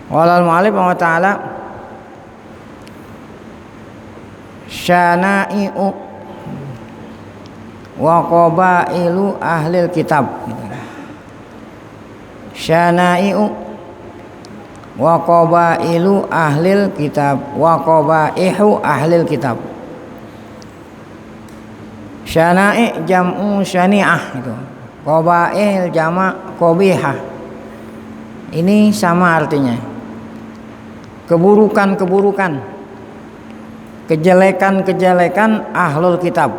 Walal mu'alif wa ta'ala syana'i'u wa qabailu ahlil kitab. Syana'i'u wa qabailu ahlil kitab wa qabaihu ahlil kitab. Syana'i jam'u syani'ah itu. Qabaih jamak qabihah. Ini sama artinya. Keburukan-keburukan, kejelekan-kejelekan ahlul kitab.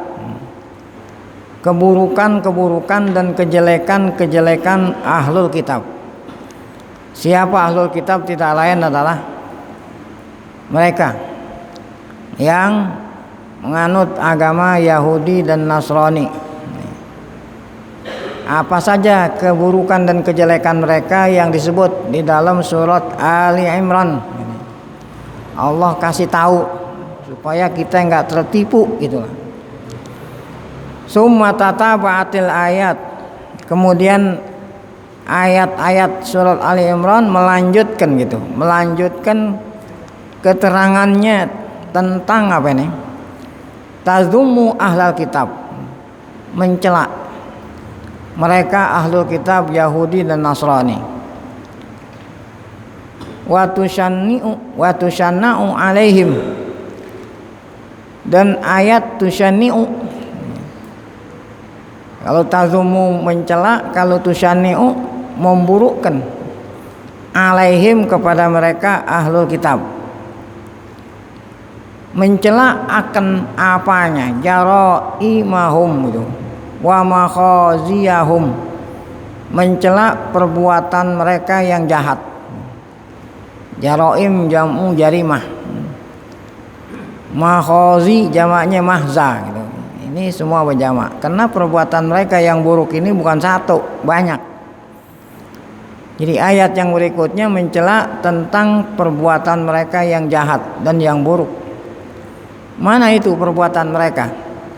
Keburukan-keburukan dan kejelekan-kejelekan ahlul kitab. Siapa ahlul kitab? Tidak lain adalah mereka yang menganut agama Yahudi dan Nasrani. Apa saja keburukan dan kejelekan mereka yang disebut di dalam surat Ali Imran. Allah kasih tahu supaya kita enggak tertipu gitu. Summa tataba'atil ayat. Kemudian ayat-ayat surat Ali Imran melanjutkan gitu, melanjutkan keterangannya tentang apa ini? Tazummu ahlal kitab, mencela mereka ahlul kitab Yahudi dan Nasrani. Wa tushanna'u alaihim, dan ayat tushanna'u, kalau tazumu mencela, kalau tushanna'u memburukkan, alaihim kepada mereka ahlul kitab. Mencela akan apanya? Jaraimahum gitu, wa makhaziyahum, mencela perbuatan mereka yang jahat. Jaraim jam'u jarimah, makhazi jamaknya mahza gitu. Ini semua berjamak karena perbuatan mereka yang buruk ini bukan satu, banyak. Jadi ayat yang berikutnya mencela tentang perbuatan mereka yang jahat dan yang buruk. Mana itu perbuatan mereka?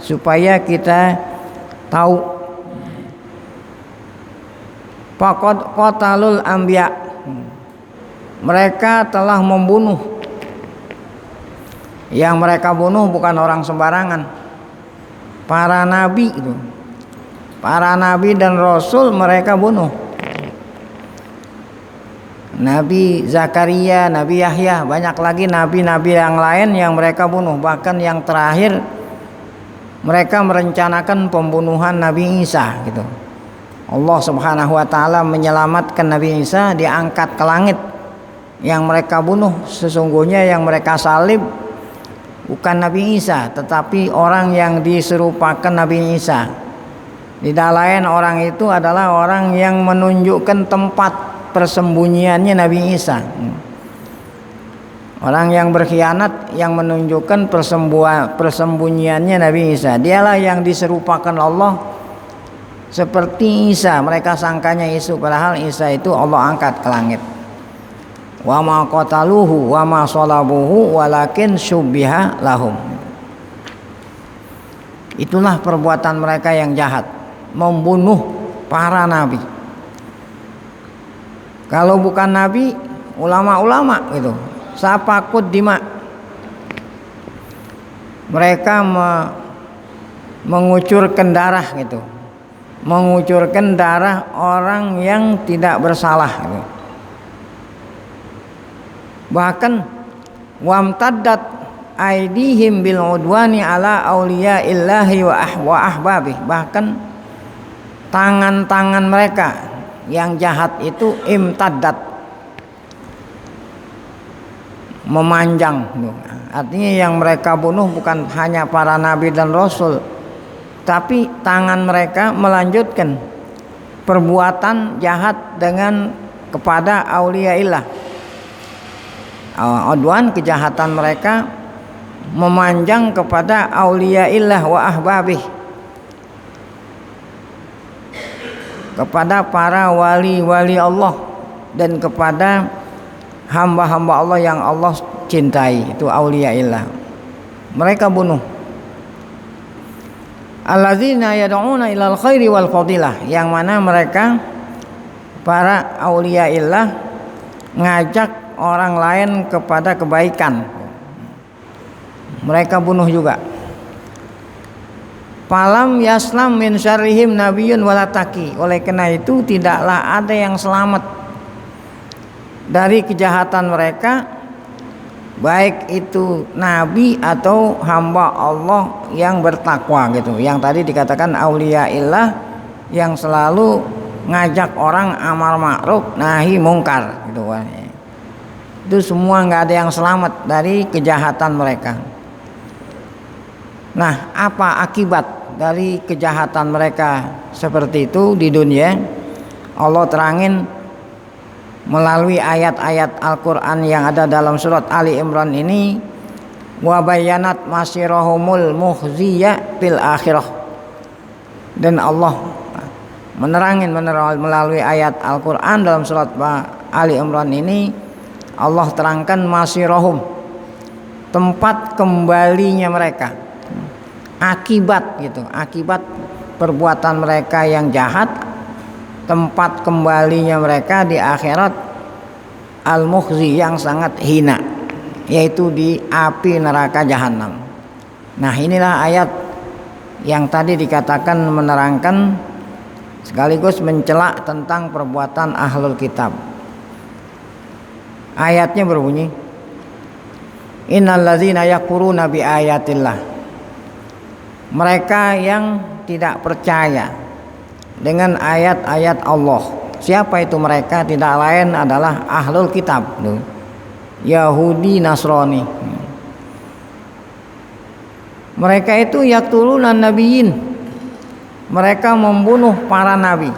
Supaya kita tahu. Faqad qatalul anbiya, mereka telah membunuh. Yang mereka bunuh bukan orang sembarangan, para nabi itu. Para nabi dan rasul mereka bunuh. Nabi Zakaria, Nabi Yahya, banyak lagi nabi-nabi yang lain yang mereka bunuh. Bahkan yang terakhir mereka merencanakan pembunuhan Nabi Isa gitu. Allah Subhanahu wa taala menyelamatkan Nabi Isa, diangkat ke langit. Yang mereka bunuh sesungguhnya yang mereka salib bukan Nabi Isa, tetapi orang yang diserupakan Nabi Isa. Tidak lain orang itu adalah orang yang menunjukkan tempat persembunyiannya Nabi Isa. Orang yang berkhianat yang menunjukkan persembunyiannya Nabi Isa. Dialah yang diserupakan Allah seperti Isa. Mereka sangkanya Yesus, padahal Isa itu Allah angkat ke langit. Wa ma qataluhu wa ma salabuhu walakin syubbiha lahum. Itulah perbuatan mereka yang jahat, membunuh para nabi. Kalau bukan nabi, ulama-ulama gitu, sapakut dima. Mereka mengucurkan darah gitu, mengucurkan darah orang yang tidak bersalah gitu. Bahkan wamtaddat aidihim bil udwani ala auliya'illahi wa ahbabih. Bahkan tangan-tangan mereka yang jahat itu imtaddat, memanjang. Artinya yang mereka bunuh bukan hanya para nabi dan rasul, tapi tangan mereka melanjutkan perbuatan jahat dengan kepada auliyaillah. Udwan, kejahatan mereka memanjang kepada auliyaillah wa ahbabih, kepada para wali-wali Allah dan kepada hamba-hamba Allah yang Allah cintai, itu auliyaillah. Mereka bunuh. Alladzina yad'una ilal khairi wal fadilah, yang mana mereka para auliyaillah ngajak orang lain kepada kebaikan, mereka bunuh juga. Falam yaslam min syarrihim nabiyyun walataki. Oleh karena itu tidaklah ada yang selamat dari kejahatan mereka, baik itu nabi atau hamba Allah yang bertakwa gitu. Yang tadi dikatakan auliyaillah yang selalu ngajak orang amar ma'ruf nahi mungkar gitu kan. Itu semua nggak ada yang selamat dari kejahatan mereka. Nah, apa akibat dari kejahatan mereka seperti itu di dunia? Allah terangin melalui ayat-ayat Al-Quran yang ada dalam surat Ali Imran ini, wa bayanat masirahumul mukhziyya fil akhirah. Dan Allah menerangin melalui ayat Al-Quran dalam surat Ali Imran ini, Allah terangkan masirahum, tempat kembalinya mereka, akibat gitu, akibat perbuatan mereka yang jahat, tempat kembalinya mereka di akhirat al-mukhzi, yang sangat hina, yaitu di api neraka jahanam. Nah, inilah ayat yang tadi dikatakan menerangkan sekaligus mencela tentang perbuatan ahlul kitab. Ayatnya berbunyi, innalladzina yakfuruna bi ayatillah. Mereka yang tidak percaya dengan ayat-ayat Allah. Siapa itu mereka? Tidak lain adalah ahlul kitab, Yahudi Nasrani. Mereka itu yaqtuluna nabiyyin. Mereka membunuh para nabi.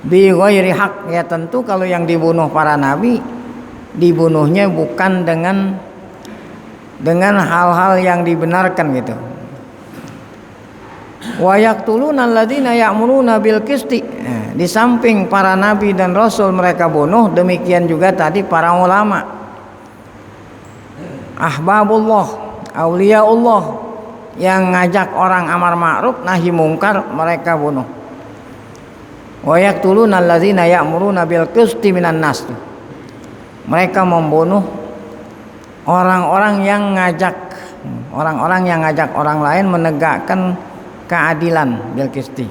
Bi ghairi haq, ya tentu kalau yang dibunuh para nabi dibunuhnya bukan dengan hal-hal yang dibenarkan gitu. Wa yaqtuluna alladzina ya'muruna bil qisti. Di samping para nabi dan rasul mereka bunuh, demikian juga tadi para ulama, ahbabullah, auliyaullah, yang ngajak orang amar ma'ruf nahi mungkar mereka bunuh. Wa yaqtuluna alladzina ya'muruna bil qisti minan nas. Mereka membunuh orang-orang yang ngajak orang lain menegakkan keadilan, bil qisti,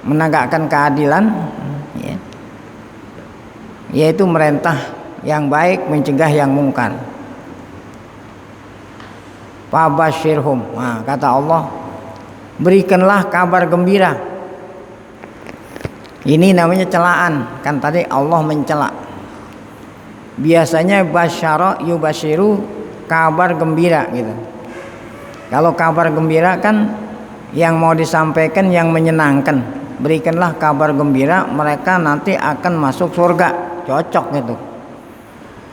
menegakkan keadilan, ya, yaitu merintah yang baik, mencegah yang mungkar. Fabashirhum, nah, kata Allah, berikanlah kabar gembira. Ini namanya celaan, kan tadi Allah mencela. Biasanya basyara yubashiru, kabar gembira gitu. Kalau kabar gembira kan yang mau disampaikan yang menyenangkan. Berikanlah kabar gembira, mereka nanti akan masuk surga, cocok gitu.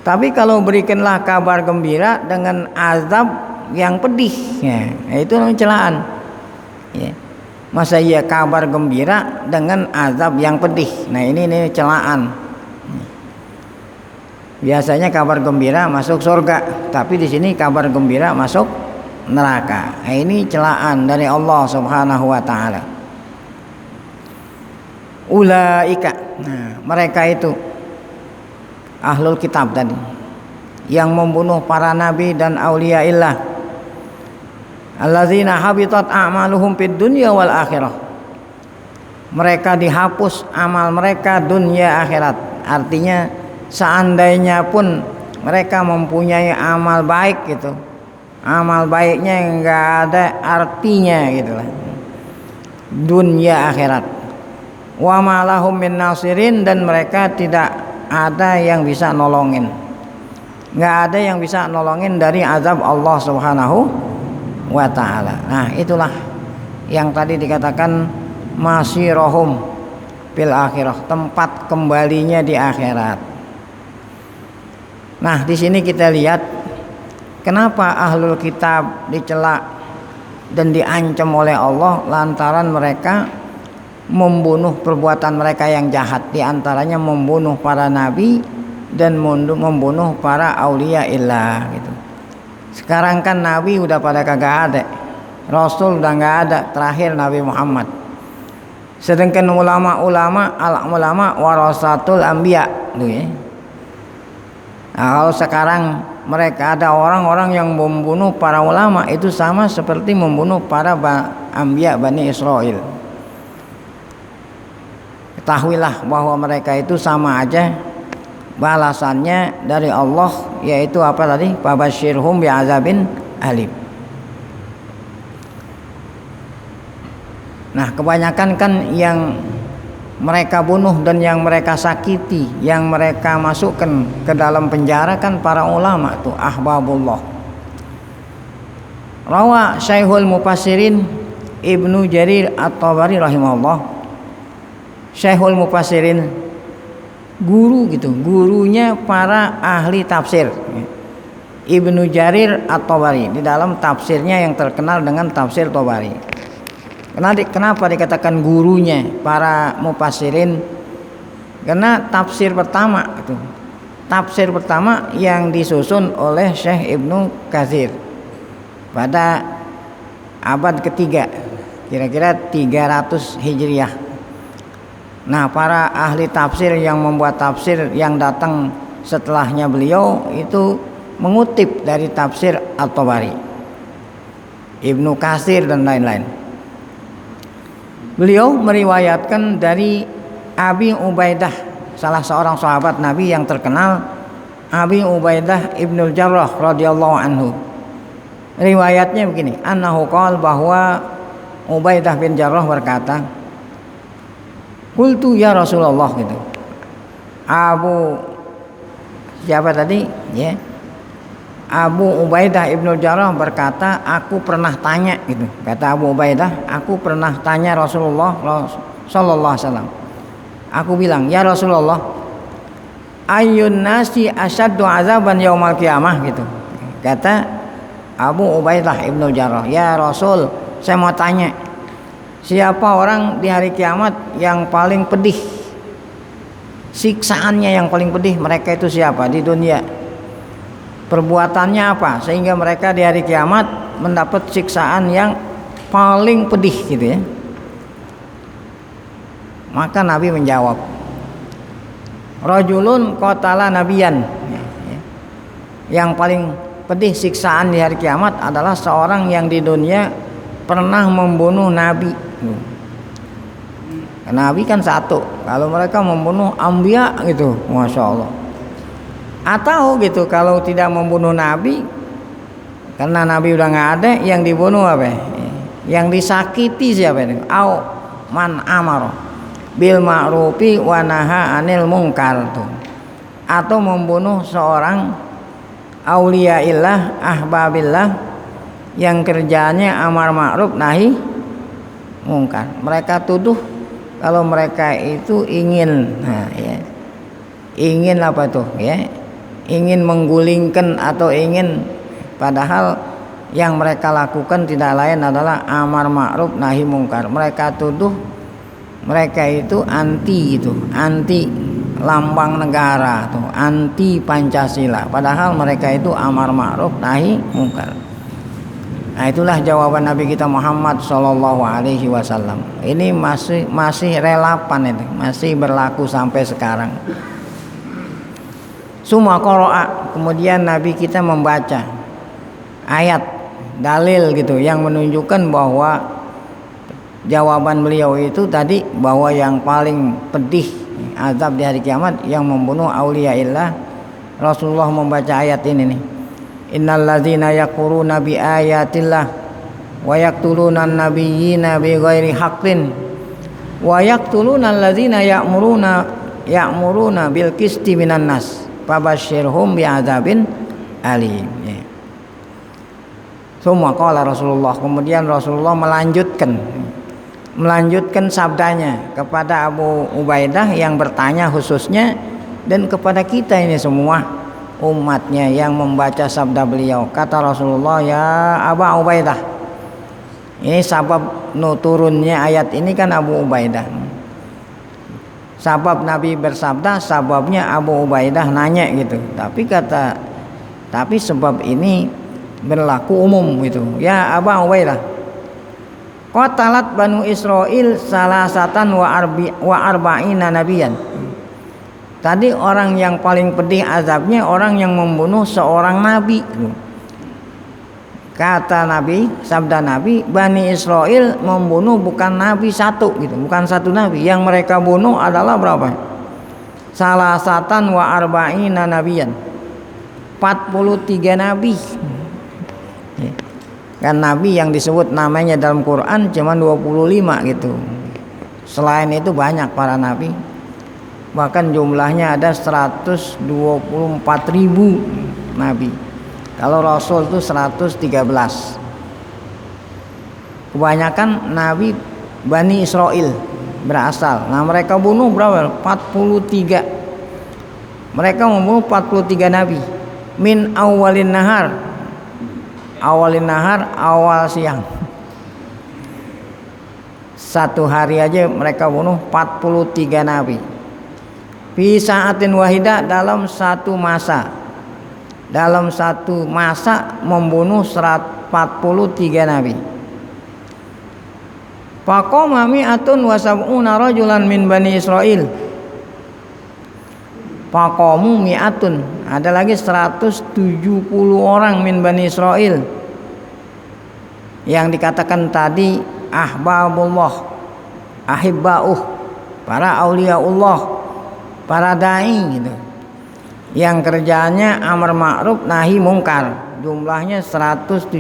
Tapi kalau berikanlah kabar gembira dengan azab yang pedih, ya, itu namanya celaan, ya. Masa iya kabar gembira dengan azab yang pedih? Nah, ini celaan. Biasanya kabar gembira masuk surga, tapi di sini kabar gembira masuk neraka. Nah, ini celaan dari Allah Subhanahu wa taala. Ulaika, nah, mereka itu ahlul kitab tadi yang membunuh para nabi dan auliyaillah, alladzina habitat a'maluhum fid dunya wal akhirah. Mereka dihapus amal mereka dunia akhirat. Artinya seandainya pun mereka mempunyai amal baik gitu, amal baiknya enggak ada artinya gitulah dunia akhirat. Wa ma lahum min nasirin, dan mereka tidak ada yang bisa nolongin, enggak ada yang bisa nolongin dari azab Allah Subhanahu wa ta'ala. Nah, itulah yang tadi dikatakan masirahum fil akhirah, tempat kembalinya di akhirat. Nah, di sini kita lihat kenapa ahlul kitab dicela dan diancam oleh Allah lantaran mereka membunuh perbuatan mereka yang jahat, di antaranya membunuh para nabi dan membunuh para auliyaillah gitu. Sekarang kan nabi udah pada kagak ada, rasul udah nggak ada, terakhir Nabi Muhammad. Sedangkan ulama warasatul anbiya, Nah, kalau sekarang mereka ada orang-orang yang membunuh para ulama, itu sama seperti membunuh para anbiya Bani Israel. Ketahuilah bahwa mereka itu sama aja balasannya dari Allah, yaitu apa tadi? Fabasyirhum bi'adzabin alim. Nah, kebanyakan kan yang mereka bunuh dan yang mereka sakiti, yang mereka masukkan ke dalam penjara kan para ulama tuh, ahbabullah. Rawa Syekhul Mufassirin Ibnu Jarir At-Tabari rahimahullah. Syekhul Mufassirin guru gitu, gurunya para ahli tafsir. Ibnu Jarir At-Tabari di dalam tafsirnya yang terkenal dengan tafsir Tabari. Kenapa dikatakan gurunya para mufassirin? Karena tafsir pertama itu, tafsir pertama yang disusun oleh Syekh Ibnu Katsir pada abad ketiga, kira-kira 300 Hijriah. Nah, para ahli tafsir yang membuat tafsir yang datang setelahnya beliau itu mengutip dari tafsir At-Tabari, Ibnu Katsir dan lain-lain. Beliau meriwayatkan dari Abi Ubaidah, salah seorang sahabat Nabi yang terkenal, Abi Ubaidah Ibnul Jarrah radhiyallahu anhu. Riwayatnya begini, annahu qala, bahwa Ubaidah bin Jarrah berkata, qultu ya Rasulullah gitu. Abu siapa tadi? Ya. Abu Ubaidah Ibnu Jarrah berkata, aku pernah tanya gitu. Kata Abu Ubaidah, aku pernah tanya Rasulullah sallallahu alaihi wasallam. Aku bilang, ya Rasulullah, ayyun nasi asyaddu azaban yaumal qiyamah gitu. Kata Abu Ubaidah Ibnu Jarrah, ya Rasul, saya mau tanya, siapa orang di hari kiamat yang paling pedih? Siksaannya yang paling pedih mereka itu siapa di dunia? Perbuatannya apa sehingga mereka di hari kiamat mendapat siksaan yang paling pedih gitu ya. Maka Nabi menjawab, rajulun qatala nabiyan. Yang paling pedih siksaan di hari kiamat adalah seorang yang di dunia pernah membunuh nabi. Nabi kan satu, kalau mereka membunuh anbiya gitu, masya Allah. Atau gitu kalau tidak membunuh nabi, karena nabi udah nggak ada, yang dibunuh apa? Yang disakiti siapa ini? Au man amaro bil ma'rufi wa naha anil munkar tuh. Atau membunuh seorang auliyaillah ahbabillah yang kerjanya amar ma'ruf nahi munkar. Mereka tuduh kalau mereka itu ingin, nah ya, ingin apa tuh ya? Ingin menggulingkan atau ingin, padahal yang mereka lakukan tidak lain adalah amar ma'ruf nahi mungkar. Mereka tuduh mereka itu anti itu, anti lambang negara tuh, anti Pancasila, padahal mereka itu amar ma'ruf nahi mungkar. Nah, itulah jawaban Nabi kita Muhammad sallallahu alaihi wasallam. Ini masih relevan itu, masih berlaku sampai sekarang. Summa qara'a, kemudian Nabi kita membaca ayat dalil gitu yang menunjukkan bahwa jawaban beliau itu tadi, bahwa yang paling pedih azab di hari kiamat yang membunuh auliyaillah. Rasulullah membaca ayat ini nih, innal ladzina yaquruna bi ayatillah wa yaqtuluna an-nabiyyina bighairi haqqin wa yaqtuluna alladzina ya'muruna bil qisti minan nas fabasyirhum bi'adzabin alim. Semua qala Rasulullah, kemudian Rasulullah melanjutkan sabdanya kepada Abu Ubaidah yang bertanya khususnya, dan kepada kita ini semua umatnya yang membaca sabda beliau. Kata Rasulullah, ya Abu Ubaidah, ini sabab turunnya ayat ini kan Abu Ubaidah. Sabab Nabi bersabda, sababnya Abu Ubaidah nanya gitu. Tapi sebab ini berlaku umum gitu. Ya Abu Ubaidah, qatalat Banu Israil salasatan wa arba'ina nabiyan. Tadi orang yang paling pedih azabnya orang yang membunuh seorang nabi. Kata Nabi, sabda Nabi, Bani Israel membunuh bukan nabi satu gitu, bukan satu nabi. Yang mereka bunuh adalah berapa? Salasatan wa arba'ina nabiyan. 43 nabi. Kan nabi yang disebut namanya dalam Quran cuma 25 gitu. Selain itu banyak para nabi. Bahkan jumlahnya ada 124.000 nabi. Kalau Rasul itu 113. Kebanyakan nabi Bani Israel berasal. Nah mereka bunuh berapa? 43. Mereka membunuh 43 nabi. Min awalin nahar. Awalin nahar, awal siang. Satu hari aja mereka bunuh 43 nabi. Fi sa'atin wahidah, dalam satu masa. Dalam satu masa membunuh 43 nabi. Faqama mi'atun wa sab'una rajulan min Bani Israil. Faqamu mi'atun, ada lagi 170 orang min Bani Israil. Yang dikatakan tadi ahbabullah, ahibba'uh, para auliaullah, para dai gitu. Yang kerjanya amar ma'ruf nahi mungkar, jumlahnya 170.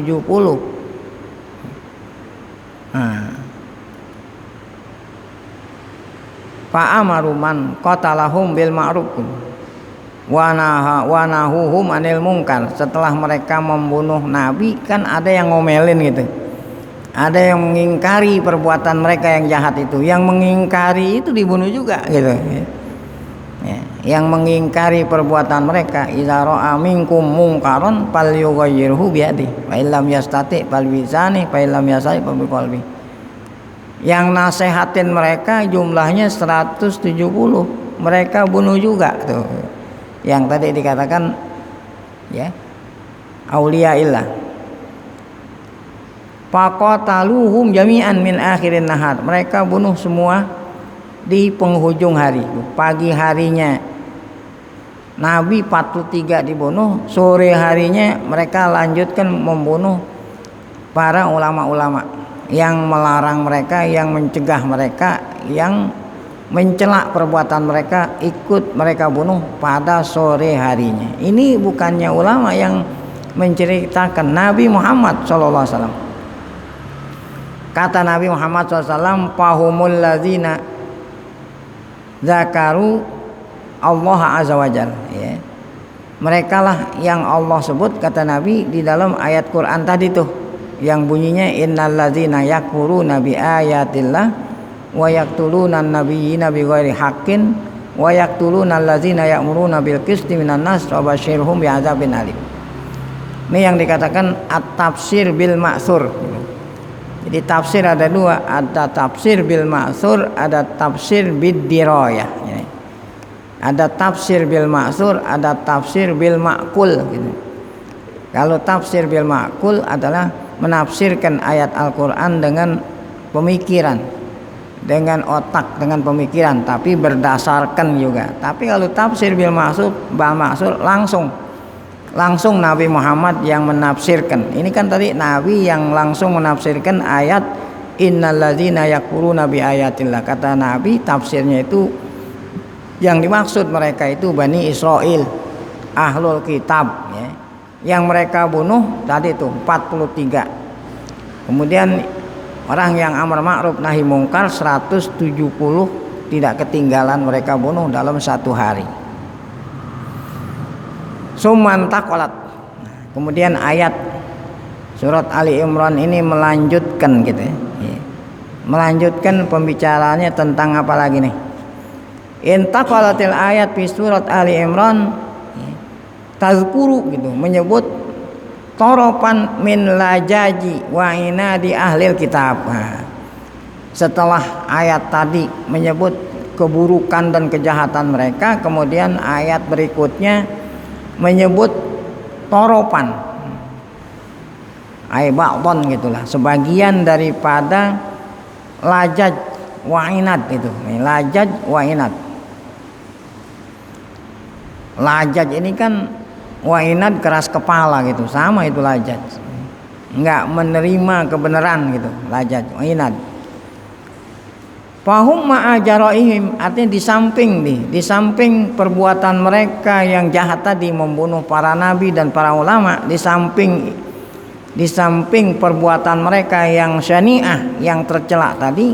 Fa'amaru man qatalahum bil ma'ruf wa nahuhum anil munkar. Setelah mereka membunuh nabi kan ada yang ngomelin gitu. Ada yang mengingkari perbuatan mereka yang jahat itu. Yang mengingkari itu dibunuh juga gitu. Ya, yang mengingkari perbuatan mereka, idza ra'a minkum munkaron falyughayyirhu biyadihi wa illam yastati fal bisani fa illam yastati fa biqalbi. Yang nasehatin mereka jumlahnya 170, mereka bunuh juga tuh. Yang tadi dikatakan ya auliyaillah. Faqataluhum jami'an min akhirin nahar. Mereka bunuh semua di penghujung hari. Pagi harinya Nabi 43 dibunuh, sore harinya mereka lanjutkan membunuh para ulama-ulama yang melarang mereka, yang mencegah mereka, yang mencela perbuatan mereka, ikut mereka bunuh pada sore harinya. Ini bukannya ulama yang menceritakan, Nabi Muhammad SAW. Kata Nabi Muhammad SAW, fahumul ladzina zakaru Allah azza wajal, ya. Mereka lah yang Allah sebut, kata Nabi di dalam ayat Quran tadi tuh, yang bunyinya innal ladzina yakfuruna bi ayatillah wa yaqtuluna an-nabiyyina bighairi haqqin wa yaqtuluna alladzina ya'muruna bil qisti minan nas wa basyirhum bi'adzabin alim. Ini yang dikatakan at-tafsir bil ma'tsur. Jadi tafsir ada dua, ada tafsir bil ma'tsur, ada tafsir bid dirayah. Ada tafsir bil ma'tsur, ada tafsir bil ma'kul gitu. Kalau tafsir bil ma'kul adalah menafsirkan ayat Al-Qur'an dengan pemikiran, dengan otak, dengan pemikiran, tapi berdasarkan juga. Tapi kalau tafsir bil ma'tsur, langsung Nabi Muhammad yang menafsirkan. Ini kan tadi Nabi yang langsung menafsirkan ayat innalladzina yakfuruna bi ayatillah. Kata Nabi tafsirnya itu yang dimaksud mereka itu Bani Israel, ahlul kitab ya. Yang mereka bunuh tadi itu 43. Kemudian orang yang amar ma'ruf nahi mungkar 170 tidak ketinggalan mereka bunuh dalam satu hari. Summan taqalat. Kemudian ayat surat Ali Imran ini melanjutkan gitu ya. Melanjutkan pembicaraannya tentang apa lagi nih? Intaqalatil ayat di surat Ali Imran tazkuru gitu, menyebut toropan min lajaji wa inadi ahlil kitab. Setelah ayat tadi menyebut keburukan dan kejahatan mereka, kemudian ayat berikutnya menyebut toropan ba'dhan gitulah, sebagian daripada lajaj wa inad itu. Lajaj wa inad. Lajaj ini kan wainad keras kepala gitu, sama itu lajaj. Enggak menerima kebenaran gitu, lajaj, wainad. Fahum ma'ajaraihim, artinya di samping perbuatan mereka yang jahat tadi membunuh para nabi dan para ulama, di samping perbuatan mereka yang syani'ah, yang tercela tadi,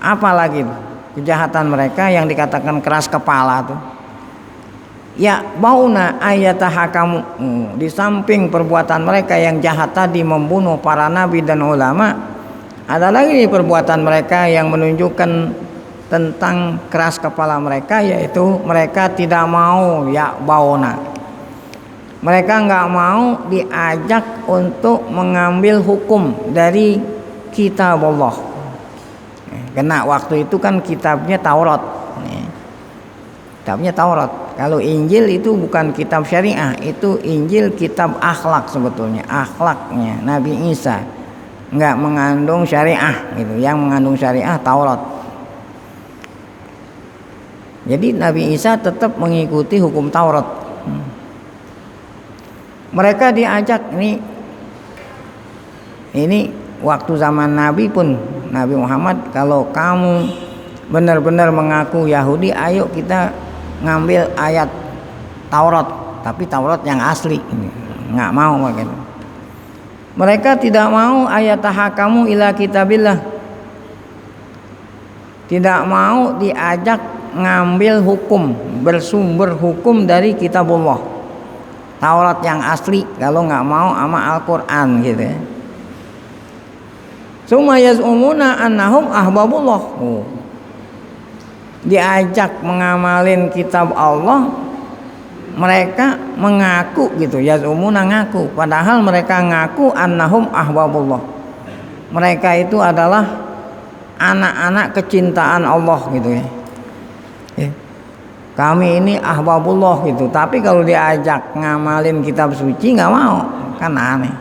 apalagi kejahatan mereka yang dikatakan keras kepala tuh. Ya bauna ayatahakamu, di samping perbuatan mereka yang jahat tadi membunuh para nabi dan ulama, ada lagi perbuatan mereka yang menunjukkan tentang keras kepala mereka, yaitu mereka tidak mau ya bauna. Mereka nggak mau diajak untuk mengambil hukum dari kitab Allah. Karena waktu itu kan kitabnya Taurat. Kitabnya Taurat. Kalau Injil itu bukan kitab syariah, itu Injil kitab akhlak sebetulnya, akhlaknya Nabi Isa. Nggak mengandung syariah gitu, yang mengandung syariah Taurat. Jadi Nabi Isa tetap mengikuti hukum Taurat. Mereka diajak ini waktu zaman Nabi pun, Nabi Muhammad, kalau kamu benar-benar mengaku Yahudi, ayo kita ngambil ayat Taurat, tapi Taurat yang asli. Nggak mau begitu. Mereka tidak mau ayatahakamu ila kitabillah, tidak mau diajak ngambil hukum, bersumber hukum dari kitabullah, Taurat yang asli, kalau nggak mau sama Al-Quran gitu ya. Summa yaz'umuna annahum ahbabullah, diajak mengamalin kitab Allah, mereka mengaku gitu, yaz'umuna ngaku, padahal mereka ngaku annahum ahbabullah, mereka itu adalah anak-anak kecintaan Allah gitu ya. Kami ini ahbabullah gitu, tapi kalau diajak ngamalin kitab suci nggak mau, kan aneh.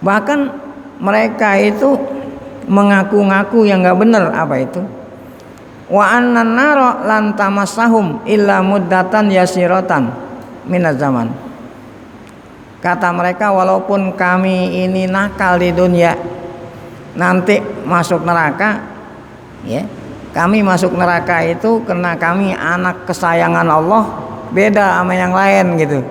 Bahkan mereka itu mengaku-ngaku yang nggak benar. Apa itu? Wa annan nara lan tamassahum illa muddatan yasiratan minaz zaman. Kata mereka, walaupun kami ini nakal di dunia, nanti masuk neraka ya. Kami masuk neraka itu karena kami anak kesayangan Allah, beda sama yang lain gitu.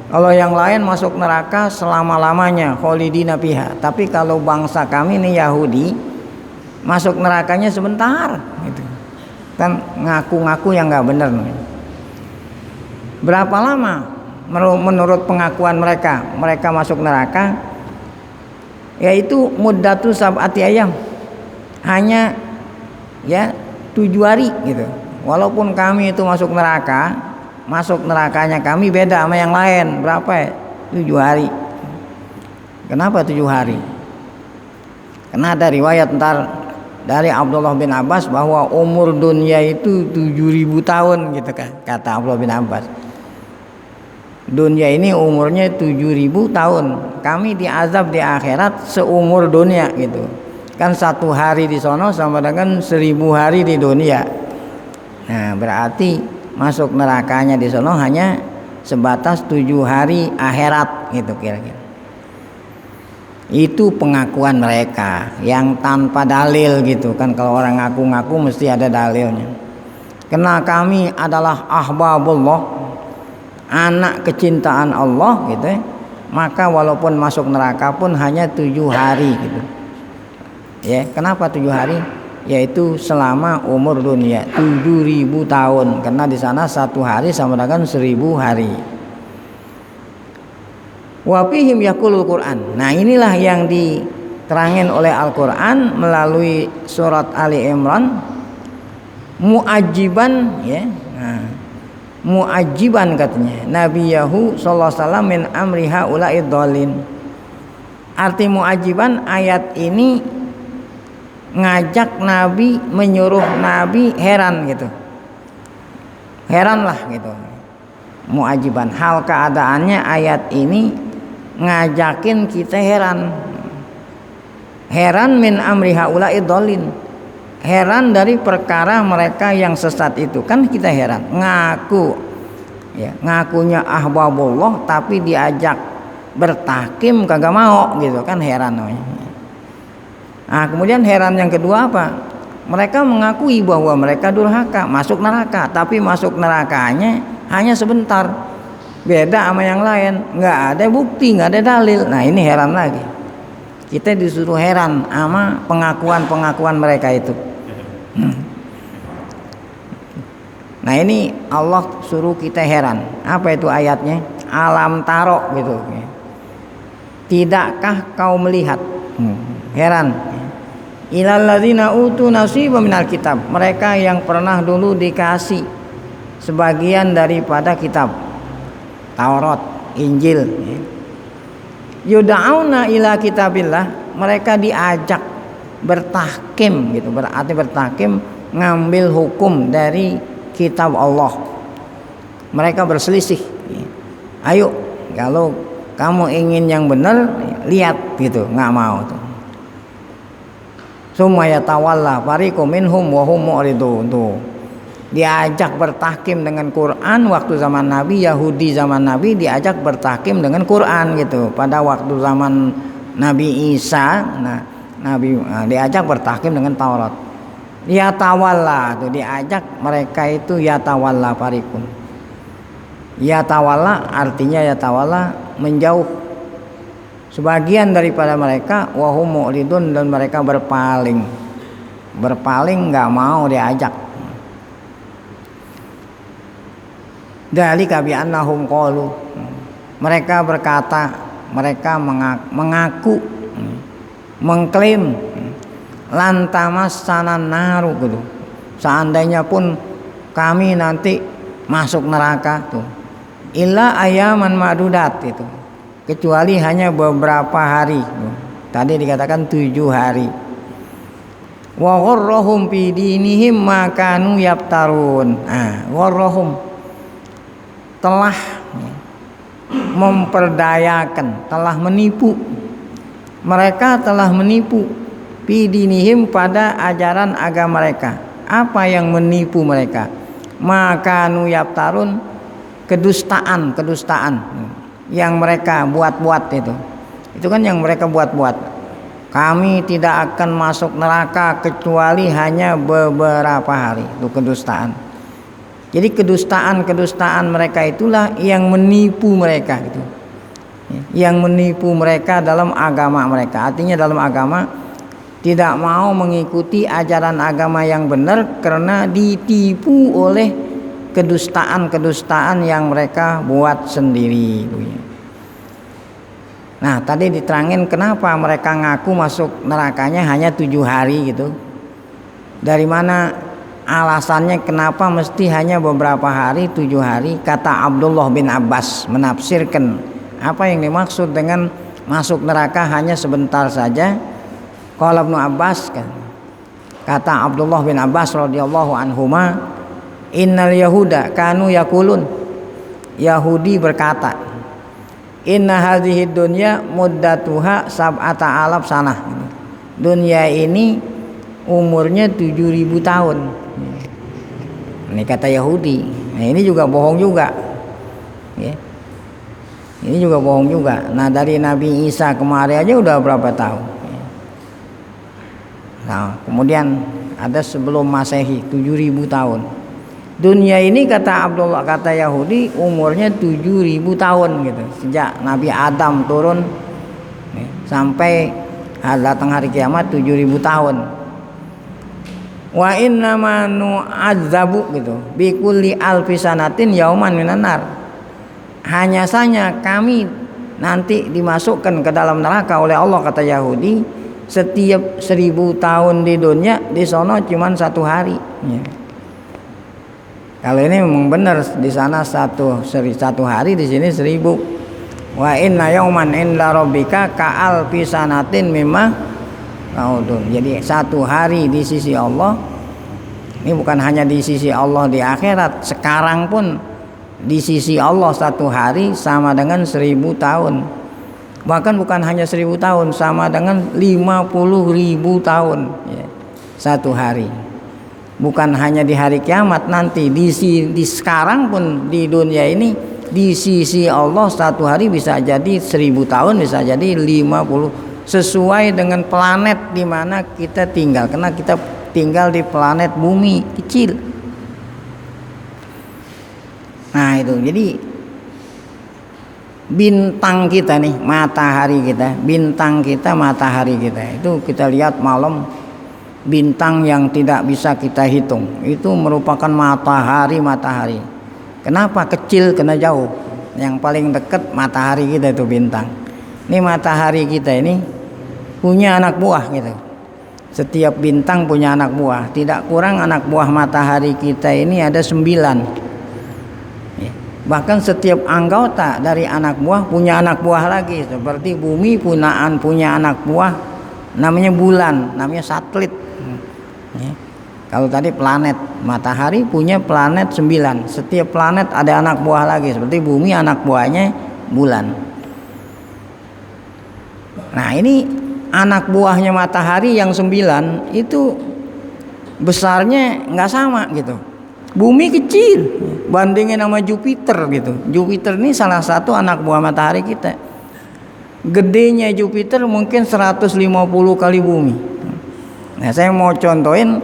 Kalau yang lain masuk neraka selama-lamanya, kholidina fiha. Tapi kalau bangsa kami ini Yahudi, masuk nerakanya sebentar gitu. Kan ngaku-ngaku yang nggak benar. Berapa lama menurut pengakuan mereka masuk neraka? Yaitu muddatu sab'ati ayyam, hanya ya 7 hari gitu. Walaupun kami itu masuk nerakanya kami beda sama yang lain. Berapa ya? 7 hari. Kenapa 7 hari? Karena ada riwayat dari Abdullah bin Abbas bahwa umur dunia itu 7.000 tahun gitu kan, kata Abdullah bin Abbas. Dunia ini umurnya 7.000 tahun. Kami diazab di akhirat seumur dunia gitu. Kan 1 hari di sono sama dengan 1.000 hari di dunia. Nah, berarti masuk nerakanya di sono hanya sebatas 7 hari akhirat gitu kira-kira. Itu pengakuan mereka yang tanpa dalil gitu kan. Kalau orang ngaku-ngaku mesti ada dalilnya. Karena kami adalah ahbabullah, anak kecintaan Allah gitu ya, maka walaupun masuk neraka pun hanya 7 hari gitu. Ya, kenapa 7 hari? Yaitu selama umur dunia 7.000 tahun. Karena di sana 1 hari sama dengan 1.000 hari. Wa fihim yaqulul Quran. Nah, inilah yang diterangin oleh Al-Quran melalui surat Ali Imran, muajiban ya. Nah, muajiban katanya Nabiyahu sallallahu alaihi wasallam min amri haula'i dhalin. Arti muajiban ayat ini ngajak Nabi, menyuruh Nabi heran gitu. Heranlah gitu. Muajiban, hal keadaannya ayat ini ngajakin kita heran. Heran min amri haula'i dhalin, heran dari perkara mereka yang sesat itu. Kan kita heran, ngaku ya, ngakunya ahbabullah tapi diajak bertakim kagak mau gitu kan, heran namanya. Nah, kemudian heran yang kedua apa? Mereka mengakui bahwa mereka durhaka, masuk neraka, tapi masuk nerakanya hanya sebentar. Beda sama yang lain, nggak ada bukti, nggak ada dalil. Nah, ini heran lagi. Kita disuruh heran sama pengakuan-pengakuan mereka itu. Nah, ini Allah suruh kita heran. Apa itu ayatnya? Alam taro gitu. Tidakkah kau melihat? Heran. Ilal ladzina utu nasiban minal kitab. Mereka yang pernah dulu dikasih sebagian daripada kitab Taurat, Injil. Yud'auna ila kitabillah, mereka diajak bertahkim gitu, berarti bertahkim ngambil hukum dari kitab Allah. Mereka berselisih. Ayo, kalau kamu ingin yang benar, lihat gitu, nggak mau tuh. Summa yatawalla fariqum minhum wa hum mu'ridun. Tuh. Diajak bertahkim dengan Quran waktu zaman Nabi, Yahudi zaman Nabi diajak bertahkim dengan Quran gitu. Pada waktu zaman Nabi Isa, diajak bertahkim dengan Taurat. Yatawalla tuh diajak mereka itu yatawalla fariqum. Yatawalla artinya yatawalla menjauh. Sebagian daripada mereka wahum mu'ridun, dan mereka berpaling nggak mau diajak. Dzalika bi annahum qalu, mereka berkata, mereka mengaku mengklaim lantamas sanan naru gitu. Seandainya pun kami nanti masuk neraka tuh. Illa ayaman ma'dudat itu. Kecuali hanya beberapa hari. Tadi dikatakan 7 hari. Wa gharrahum fi dinihim ma kanu yaftarun. Gharrahum telah memperdayakan, telah menipu. Mereka telah menipu fi dinihim pada ajaran agama mereka. Apa yang menipu mereka? Ma kanu yaftarun, kedustaan yang mereka buat-buat itu kan yang mereka buat-buat. Kami tidak akan masuk neraka kecuali hanya beberapa hari. Itu kedustaan. Jadi kedustaan mereka itulah yang menipu mereka gitu. Yang menipu mereka dalam agama mereka. Artinya dalam agama tidak mau mengikuti ajaran agama yang benar karena ditipu oleh kedustaan yang mereka buat sendiri. Nah, tadi diterangin kenapa mereka ngaku masuk nerakanya hanya 7 hari gitu. Dari mana alasannya kenapa mesti hanya beberapa hari, 7 hari? Kata Abdullah bin Abbas menafsirkan apa yang dimaksud dengan masuk neraka hanya sebentar saja. Qala Ibnu Abbas, kata Abdullah bin Abbas radhiyallahu anhuma, innal yahuda kanu yakulun, Yahudi berkata, inna hadhihi dunya muddatuha sab'ata alaf sanah. Dunia ini umurnya 7.000 tahun. Ini kata Yahudi. Nah, ini juga bohong juga. Ya. Ini juga bohong juga. Nah, dari Nabi Isa kemari aja udah berapa tahun? Nah, kemudian ada sebelum Masehi 7.000 tahun. Dunia ini kata Abdullah, kata Yahudi umurnya 7.000 tahun gitu. Sejak Nabi Adam turun sampai datang hari kiamat 7.000 tahun. Wa inna ma nu'adzabu gitu bi kulli alfi sanatin yauman minan nar. Hanya saja kami nanti dimasukkan ke dalam neraka oleh Allah, kata Yahudi, setiap 1.000 tahun di dunia, di sono cuma 1 hari. Ya. Kalau ini memang benar, di sana satu hari, di sini 1.000. Wa inna yauman inda rabbika ka'alfi sanatin mimma ta'udun. Jadi 1 hari di sisi Allah, ini bukan hanya di sisi Allah di akhirat, sekarang pun di sisi Allah 1 hari sama dengan 1.000 tahun. Bahkan bukan hanya 1.000 tahun, sama dengan 50.000 tahun. Ya. satu hari. Bukan hanya di hari kiamat nanti, di sekarang pun di dunia ini, di sisi Allah satu hari bisa jadi 1000 tahun, bisa jadi 50, sesuai dengan planet di mana kita tinggal. Karena kita tinggal di planet bumi kecil. Nah itu, jadi bintang kita nih, matahari kita, bintang kita, matahari kita, itu kita lihat malam, bintang yang tidak bisa kita hitung, itu merupakan matahari. Kenapa kecil? Karena jauh. Yang paling dekat matahari kita itu bintang. Ini matahari kita ini punya anak buah gitu. Setiap bintang punya anak buah. Tidak kurang anak buah matahari kita ini ada 9. Bahkan setiap anggota dari anak buah punya anak buah lagi. Seperti bumi punya anak buah namanya bulan, namanya satelit. Kalau tadi planet, matahari punya planet 9. Setiap planet ada anak buah lagi. Seperti bumi anak buahnya bulan. Nah ini anak buahnya matahari yang 9 itu besarnya nggak sama gitu. Bumi kecil bandingin sama Jupiter gitu. Jupiter ini salah satu anak buah matahari kita. Gedenya Jupiter mungkin 150 kali bumi. Nah saya mau contohin,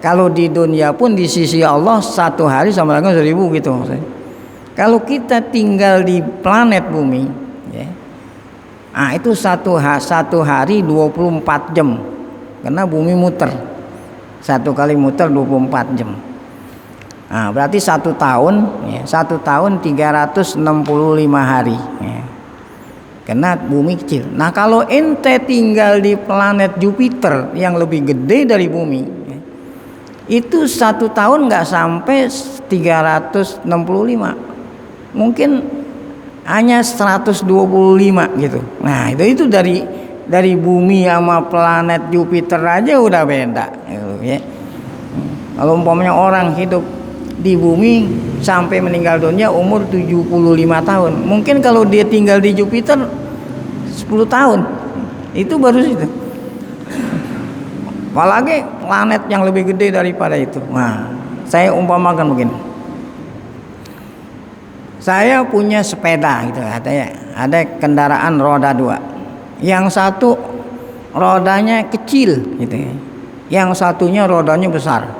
kalau di dunia pun di sisi Allah satu hari sama dengan 1000 gitu. Kalau kita tinggal di planet bumi, ya, nah itu satu hari 24 jam. Karena bumi muter, satu kali muter 24 jam. Nah berarti satu tahun 365 hari. Ya. Karena bumi kecil. Nah kalau ente tinggal di planet Jupiter yang lebih gede dari bumi, ya, itu satu tahun nggak sampai 365, mungkin hanya 125 gitu. Nah itu dari bumi sama planet Jupiter aja udah beda gitu, ya. Kalau umpamanya orang hidup di bumi sampai meninggal dunia umur 75 tahun, mungkin kalau dia tinggal di Jupiter 10 tahun itu baru situ. Apalagi planet yang lebih gede daripada itu. Nah saya umpamakan begini, saya punya sepeda gitu, ada kendaraan roda 2, yang satu rodanya kecil gitu, yang satunya rodanya besar.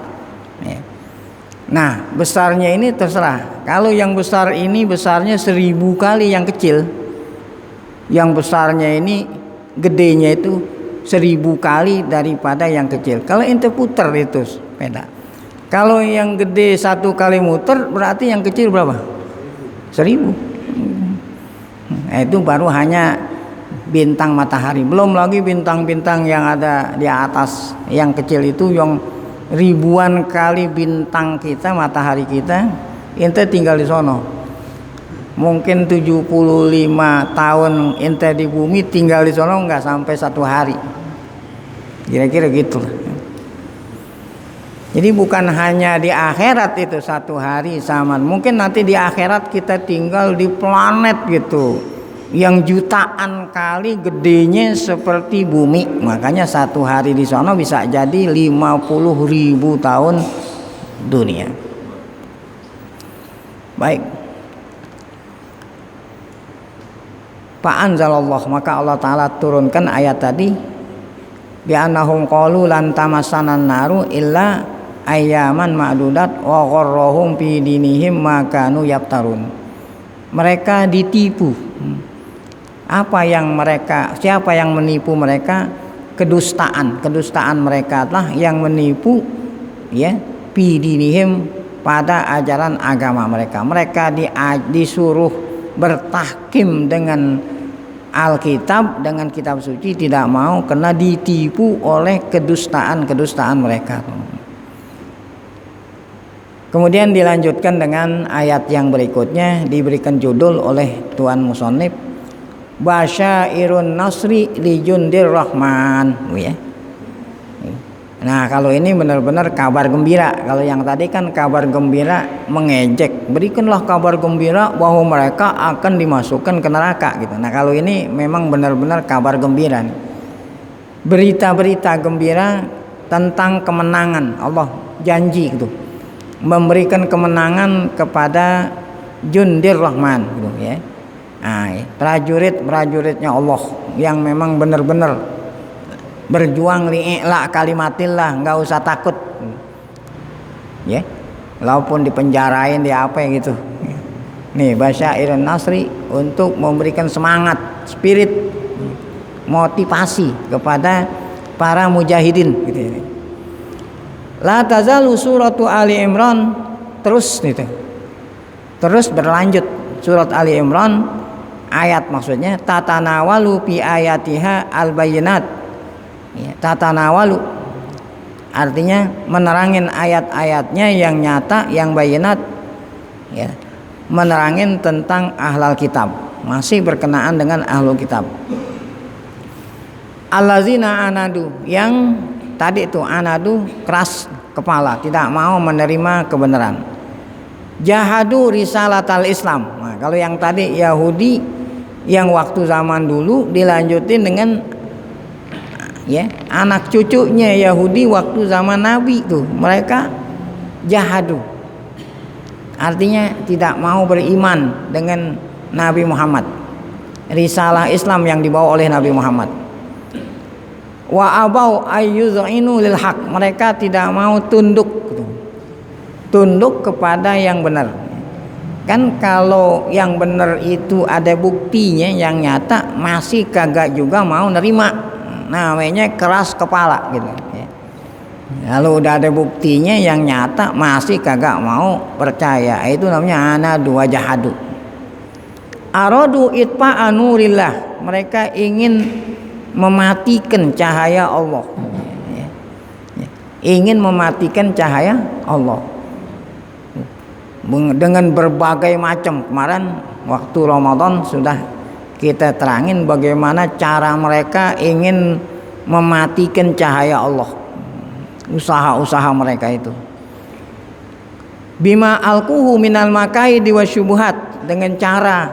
Nah besarnya ini terserah. Kalau yang besar ini besarnya 1000 kali yang kecil, yang besarnya ini gedenya itu 1000 kali daripada yang kecil. Kalau ente puter itu sepeda, kalau yang gede 1 kali muter berarti yang kecil berapa? 1000. Nah, itu baru hanya bintang matahari, belum lagi bintang-bintang yang ada di atas. Yang kecil itu yang ribuan kali bintang kita, matahari kita. Ente tinggal di sono, mungkin 75 tahun ente di bumi, tinggal di sono nggak sampai 1 hari, kira-kira gitu. Jadi bukan hanya di akhirat itu 1 hari sama, mungkin nanti di akhirat kita tinggal di planet gitu yang jutaan kali gedenya seperti bumi. Makanya 1 hari di sono bisa jadi 50.000 tahun dunia. Baik. Fa'anzalallah, maka Allah Ta'ala turunkan ayat tadi, bi'annahum qalu lan tamassanan naru illa ayyaman ma'dudat wa gharrahum fi dinihim ma kanu yaftarun. Mereka ditipu. Siapa yang menipu mereka? Kedustaan mereka lah yang menipu, ya, bidinihim, pada ajaran agama mereka. Mereka disuruh bertahkim dengan Alkitab, dengan kitab suci, tidak mau karena ditipu oleh kedustaan mereka. Kemudian dilanjutkan dengan ayat yang berikutnya, diberikan judul oleh Tuan Musonib, Basyairun Nasri li Jundir Rahman, ya. Nah kalau ini benar-benar kabar gembira. Kalau yang tadi kan kabar gembira mengejek, berikanlah kabar gembira bahwa mereka akan dimasukkan ke neraka gitu. Nah kalau ini memang benar-benar kabar gembira, berita-berita gembira tentang kemenangan. Allah janji gitu, memberikan kemenangan kepada jundir Rahman gitu ya. Nah, prajuritnya Allah yang memang benar-benar berjuang li'la kalimatillah, nggak usah takut ya, walaupun dipenjarain di apa gitu. Nih Basyairin Nasri untuk memberikan semangat, spirit, motivasi kepada para mujahidin gitu ya. La tazalu suratu Ali Imran terus gitu. Terus berlanjut surat Ali Imran ayat, maksudnya tatanawalu fi ayatiha al-bayyinat. Ya, tatanawalu artinya menerangin ayat-ayatnya yang nyata, yang bayinat ya. Menerangin tentang ahlul kitab, masih berkenaan dengan ahlul kitab. Allazina anadu, yang tadi itu anadu keras kepala, tidak mau menerima kebenaran. Jahadu risalatal Islam. Nah, kalau yang tadi Yahudi yang waktu zaman dulu dilanjutin dengan ya anak cucunya Yahudi waktu zaman Nabi tuh, mereka jahadu. Artinya tidak mau beriman dengan Nabi Muhammad, risalah Islam yang dibawa oleh Nabi Muhammad. Wa abau ayyuzinu lil haq, mereka tidak mau tunduk kepada yang benar. Kan kalau yang benar itu ada buktinya yang nyata, masih kagak juga mau nerima, namanya keras kepala gitu. Kalau udah ada buktinya yang nyata masih kagak mau percaya, itu namanya anadu wa jahadu. Aradu itfa'a nurillah, mereka ingin mematikan cahaya Allah. Ingin mematikan cahaya Allah dengan berbagai macam. Kemarin waktu Ramadan sudah kita terangin bagaimana cara mereka ingin mematikan cahaya Allah. Usaha-usaha mereka itu bima alquhu minal makaidi wasyubuhat, dengan cara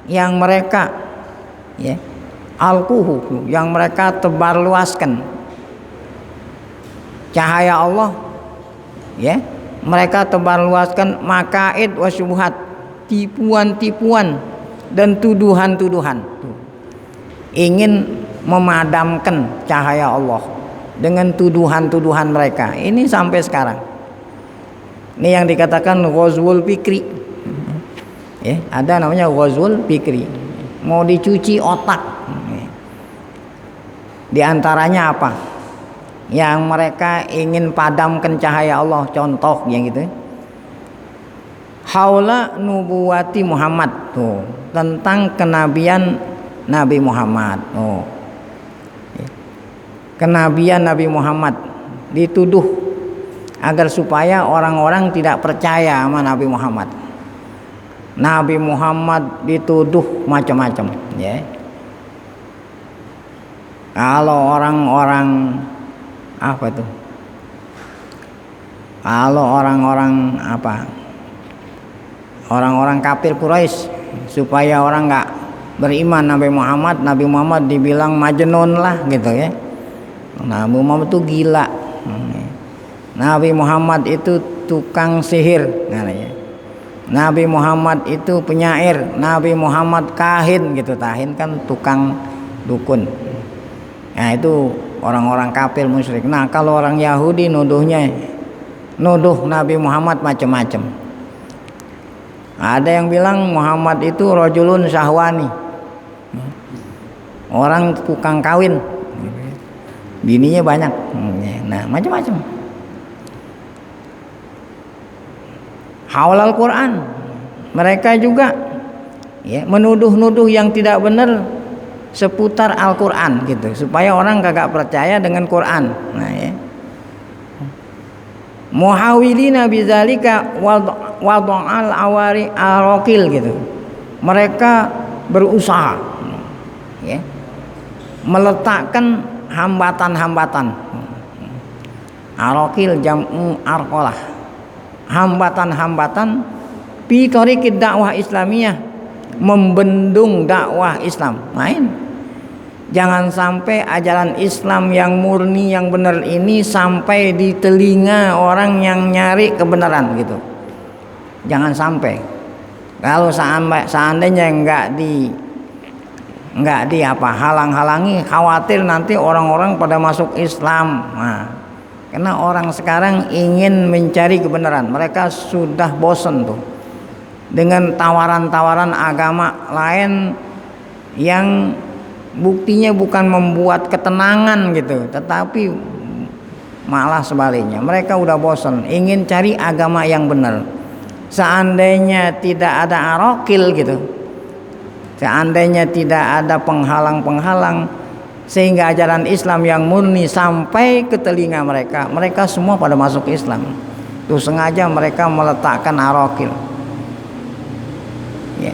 yang mereka ya alquhu, yang mereka tebarluaskan cahaya Allah ya, mereka tebarluaskan makaid wasyubuhat, tipuan-tipuan dan tuduhan-tuduhan, ingin memadamkan cahaya Allah dengan tuduhan-tuduhan mereka. Ini sampai sekarang. Ini yang dikatakan ghazwul fikri. Ya, ada namanya ghazwul fikri. Mau dicuci otak. Di antaranya apa? Yang mereka ingin padamkan cahaya Allah, contoh yang gitu. Haula nubuwati Muhammad, tuh, tentang kenabian Nabi Muhammad. Oh. Kenabian Nabi Muhammad dituduh agar supaya orang-orang tidak percaya sama Nabi Muhammad. Nabi Muhammad dituduh macam-macam ya. Kalau orang-orang apa tuh? Kalau orang-orang apa? Orang-orang kafir Quraisy, supaya orang nggak beriman Nabi Muhammad dibilang majnun lah gitu ya. Nabi Muhammad itu gila. Nabi Muhammad itu tukang sihir. Nabi Muhammad itu penyair. Nabi Muhammad kahin gitu. Kahin kan tukang dukun. Nah itu orang-orang kafir musyrik. Nah kalau orang Yahudi nuduh Nabi Muhammad macam-macam. Ada yang bilang Muhammad itu rajulun syahwani, orang tukang kawin, bininya banyak. Nah macam-macam. Haulal Quran, mereka juga ya menuduh-nuduh yang tidak benar seputar Al-Quran gitu, supaya orang kagak percaya dengan Quran. Nah ya, muhawilina bizalika wad'al awari arokil gitu, mereka berusaha ya meletakkan hambatan-hambatan. Arokil jam'u arqalah, hambatan-hambatan fi thariqid dakwah Islamiyah, membendung dakwah Islam. Main Jangan sampai ajaran Islam yang murni yang benar ini sampai di telinga orang yang nyari kebenaran gitu. Jangan sampai. Kalau seandainya nggak di halang-halangi, khawatir nanti orang-orang pada masuk Islam. Nah, karena orang sekarang ingin mencari kebenaran. Mereka sudah bosan tuh dengan tawaran-tawaran agama lain yang buktinya bukan membuat ketenangan gitu, tetapi malah sebaliknya. Mereka udah bosan, ingin cari agama yang benar. Seandainya tidak ada arokil gitu, seandainya tidak ada penghalang-penghalang sehingga ajaran Islam yang murni sampai ke telinga mereka, mereka semua pada masuk Islam. Tuh sengaja mereka meletakkan arokil. Ya.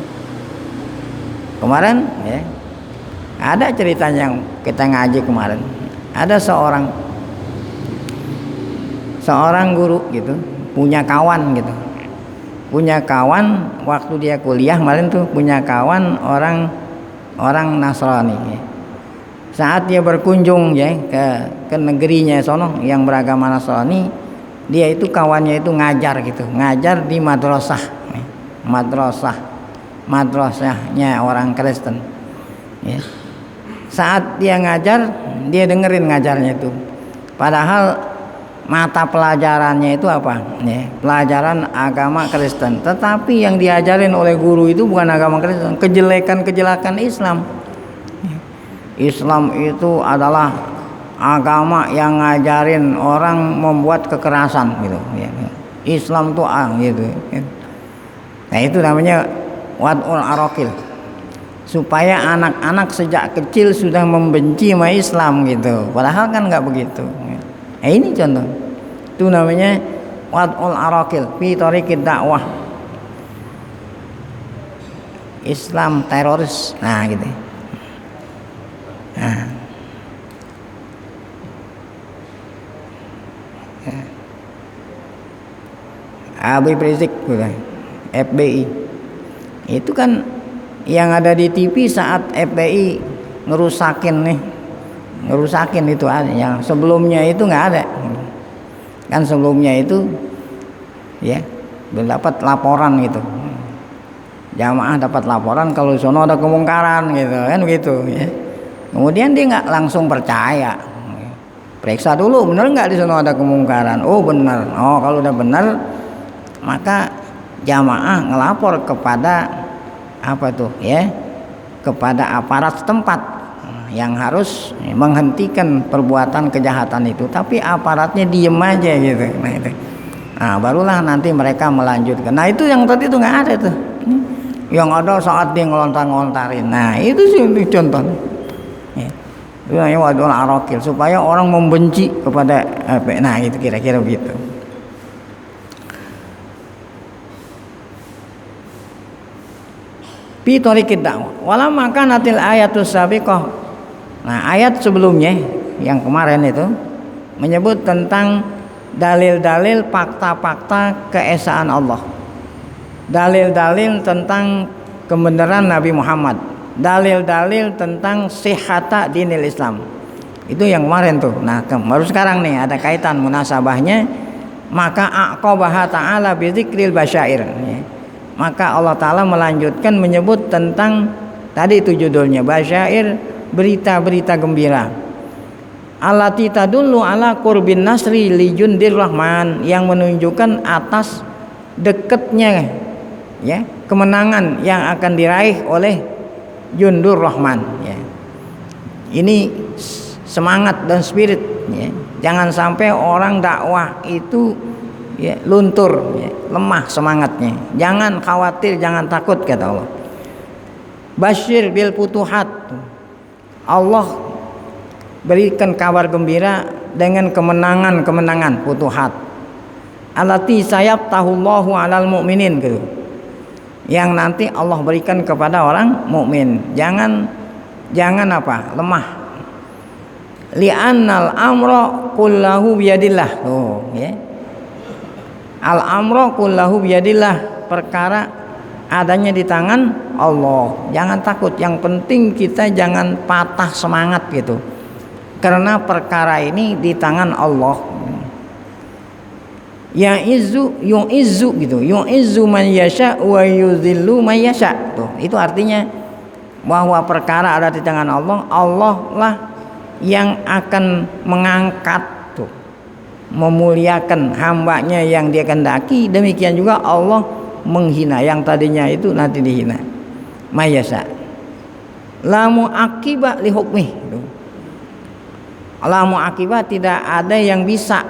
Kemarin ya, ada ceritanya yang kita ngaji kemarin. Ada seorang guru gitu, punya kawan gitu. Punya kawan waktu dia kuliah kemarin tuh, punya kawan orang Nasrani. Ya. Saat dia berkunjung ya ke negerinya sono yang beragama Nasrani, dia itu kawannya itu ngajar gitu, ngajar di madrasahnya orang Kristen. Ya. Saat dia ngajar, dia dengerin ngajarnya itu. Padahal mata pelajarannya itu apa? Ya, pelajaran agama Kristen. Tetapi yang diajarin oleh guru itu bukan agama Kristen, kejelekan-kejelekan Islam. Islam itu adalah agama yang ngajarin orang membuat kekerasan gitu. Ya. Islam tuh gitu. Nah itu namanya wad'ul arokil. Supaya anak-anak sejak kecil sudah membenci sama Islam gitu. Padahal kan nggak begitu. Nah ini contoh. Itu namanya wad'ul arokil fi thariqid dakwah. Islam teroris. Nah gitu. Nah. Habib Rizik FBI. Itu kan yang ada di TV saat FPI ngerusakin itu yang sebelumnya itu nggak ada kan, sebelumnya itu ya dapat laporan gitu, jamaah dapat laporan kalau sono ada kemungkaran gitu kan begitu ya. Kemudian dia nggak langsung percaya, periksa dulu benar nggak di sono ada kemungkaran. Oh benar, oh kalau udah benar maka jamaah ngelapor kepada apa tuh ya, kepada aparat setempat yang harus menghentikan perbuatan kejahatan itu, tapi aparatnya diem aja gitu. Nah itu, nah barulah nanti mereka melanjutkan. Nah itu yang tadi itu nggak ada tuh, yang ada saat dia ngelontar-ngelontarin. Nah itu sih contoh ya. Itu namanya wad'ul arokil, supaya orang membenci kepada nah itu kira-kira begitu. Fi thariqid dakwah. Wala maka natil ayatus sabiqah. Nah, ayat sebelumnya yang kemarin itu menyebut tentang dalil-dalil fakta-fakta keesaan Allah. Dalil-dalil tentang kebenaran Nabi Muhammad. Dalil-dalil tentang sihhata dinil Islam. Itu yang kemarin tuh. Nah, baru sekarang nih ada kaitan munasabahnya. Maka aqabaha ta'ala bi dzikril basyair. Maka Allah Ta'ala melanjutkan menyebut tentang tadi itu judulnya basyair, berita-berita gembira. Allati tadullu ala qurbin nasri li jundir rahman, yang menunjukkan atas dekatnya ya kemenangan yang akan diraih oleh jundur rahman ya. Ini semangat dan spirit ya. Jangan sampai orang dakwah itu ya, luntur, ya, lemah semangatnya. Jangan khawatir, jangan takut kata Allah. Basyir bil futuhat. Allah berikan kabar gembira dengan kemenangan futuhat. Allati sayabtahullahu alal mu'minin gitu. Yang nanti Allah berikan kepada orang mukmin. Jangan apa? Lemah. Li'annal amra kullahu biyadillah. Oh, ya. Al-amru kullahu biyadillah, perkara adanya di tangan Allah. Jangan takut, yang penting kita jangan patah semangat gitu, karena perkara ini di tangan Allah. Ya izzu yu'izzu gitu, yu'izzu man yasha wa yuzillu man yasha. Tuh, itu artinya bahwa perkara ada di tangan Allah. Allah lah yang akan mengangkat tuh, memuliakan hambanya yang dia kehendaki. Demikian juga Allah menghina yang tadinya itu nanti dihina. Mayasa la mu'aqiba li hukmi. La mu'aqiba, tidak ada yang bisa,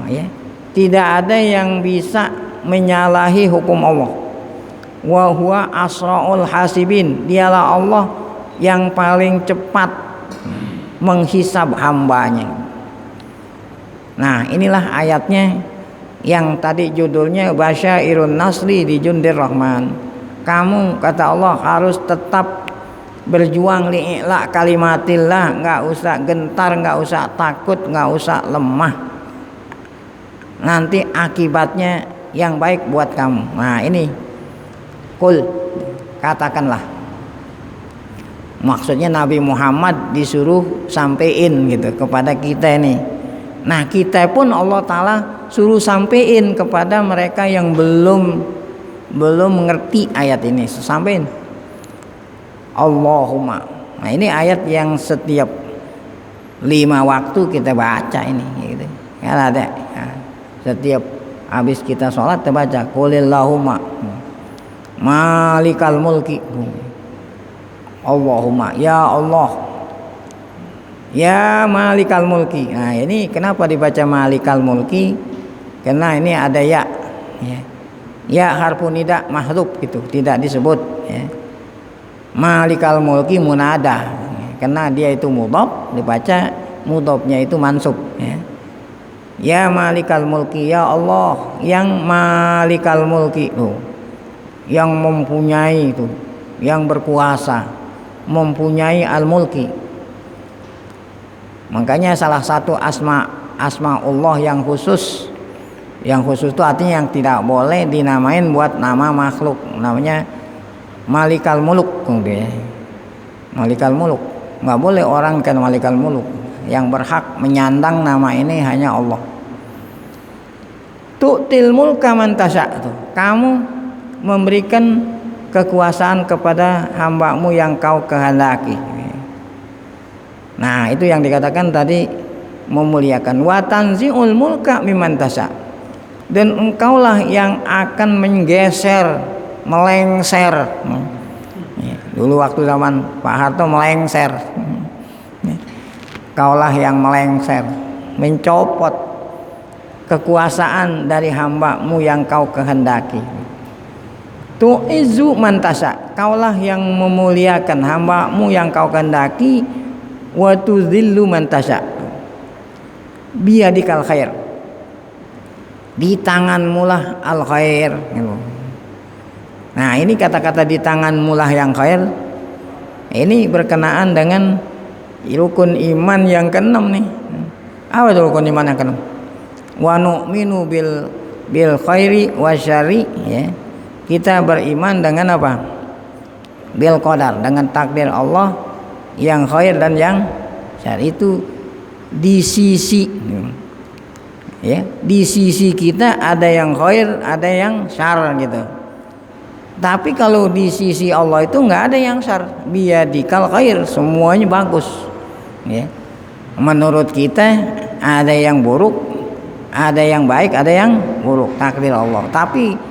ya, tidak ada yang bisa menyalahi hukum Allah. Wa huwa asraul hasibin, dialah Allah yang paling cepat menghisab hambanya. Nah, inilah ayatnya yang tadi judulnya Basyairun Nasri di Jundir Rahman. Kamu, kata Allah, harus tetap berjuang li'ila kalimatillah, nggak usah gentar, nggak usah takut, nggak usah lemah. Nanti akibatnya yang baik buat kamu. Nah, ini kul, katakanlah. Maksudnya Nabi Muhammad disuruh sampein gitu kepada kita ini. Nah, kita pun Allah Ta'ala suruh sampein kepada mereka yang belum mengerti ayat ini. Sampein Allahumma. Nah, ini ayat yang setiap 5 waktu kita baca ini gitu. Kan ada. Nah, setiap habis kita sholat kita baca qulillahumma malikal mulki. Allahumma, ya Allah, ya malikal mulki. Nah, ini kenapa dibaca malikal mulki? Karena ini ada ya, ya harfu nida mahdhuf gitu, tidak disebut, ya. Malikal mulki munada, karena dia itu mudhaf, dibaca mudhafnya itu mansub, ya. Ya malikal mulki, ya Allah yang malikal mulki, yang mempunyai itu, yang berkuasa, mempunyai al-mulki. Makanya salah satu asma Allah yang khusus itu artinya yang tidak boleh dinamain buat nama makhluk, namanya malikal muluk. Malikal muluk, nggak boleh orang kan malikal muluk. Yang berhak menyandang nama ini hanya Allah. Tu'til mulka man tasya, kamu memberikan kekuasaan kepada hambamu yang kau kehendaki. Nah, itu yang dikatakan tadi memuliakan. Wa tanzi'ul mulka mimman tasya, dan engkaulah yang akan menggeser, melengser. Dulu waktu zaman Pak Harto melengser, kaulah yang melengser, mencopot kekuasaan dari hambamu yang kau kehendaki. Tu'izzu man tasya, kaulah yang memuliakan hambamu yang kau kehendaki. Wa tuzillu man tasya, biyadikal khair, di tanganmu lah al khair. Nah, ini kata-kata di tanganmu lah yang khair, ini berkenaan dengan rukun iman yang ke-6 nih. Apa itu rukun iman yang ke-6? Wa nu'minu bil khairi wa syarri, ya. Kita beriman dengan apa? Bil qadar, dengan takdir Allah yang khair dan yang syar. Itu di sisi, ya, di sisi kita ada yang khair, ada yang syar gitu. Tapi kalau di sisi Allah itu nggak ada yang syar, biyadikal khair, semuanya bagus, ya. Menurut kita ada yang buruk, ada yang baik, ada yang buruk, takdir Allah. Tapi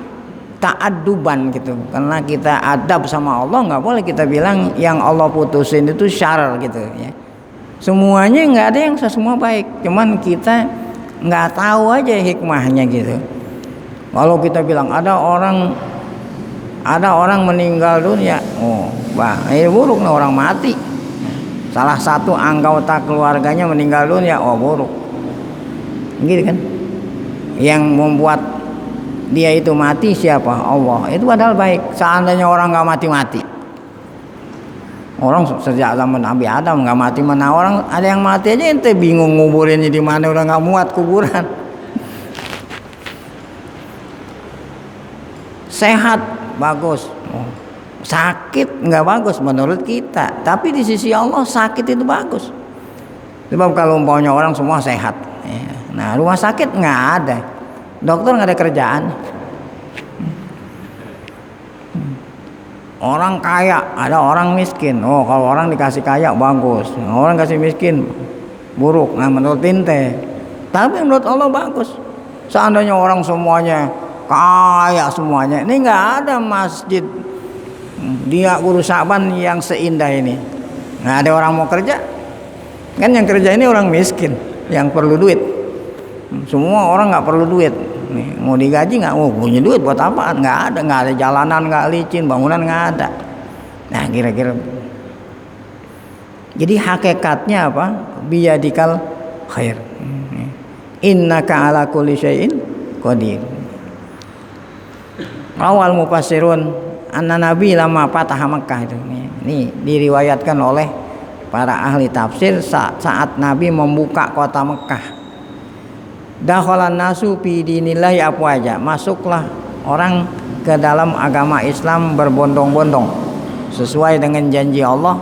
ta'adduban gitu, karena kita adab sama Allah, nggak boleh kita bilang yang Allah putusin itu syar gitu, ya. Semuanya nggak ada yang semua baik, cuman kita nggak tahu aja hikmahnya gitu. Kalau kita bilang ada orang meninggal dunia, ini buruk nih, orang mati, salah satu anggota keluarganya meninggal dunia, buruk, gitu kan. Yang membuat dia itu mati siapa? Allah. Itu padahal baik. Seandainya orang nggak mati-mati, orang sejak zaman Nabi Adam nggak mati, mana orang ada yang mati aja ente bingung nguburinnya di mana, udah nggak muat kuburan. Sehat bagus. Oh, sakit nggak bagus menurut kita, tapi di sisi Allah sakit itu bagus. Sebab kalau umpamanya orang semua sehat, ya. Nah rumah sakit nggak ada, dokter nggak ada kerjaan. Orang kaya, ada orang miskin. Oh kalau orang dikasih kaya bagus, orang kasih miskin buruk. Nah menurut ente, tapi menurut Allah bagus. Seandainya orang semuanya kaya semuanya, ini nggak ada masjid dia Guru Sa'ban yang seindah ini. Nggak ada orang mau kerja, kan yang kerja ini orang miskin yang perlu duit. Semua orang nggak perlu duit. Nih, mau digaji nggak? Oh punya duit buat apaan? Nggak ada jalanan, nggak licin, bangunan nggak ada. Nah kira-kira. Jadi hakikatnya apa? Biyadikal khair. Innaka ala kulli syai'in qadir. Awal mufassirun anna Nabi lama fataha Makkah itu. Ini diriwayatkan oleh para ahli tafsir saat Nabi membuka kota Mekah. Dakhalan nasu fi dinillahi afwaja. Masuklah orang ke dalam agama Islam berbondong-bondong sesuai dengan janji Allah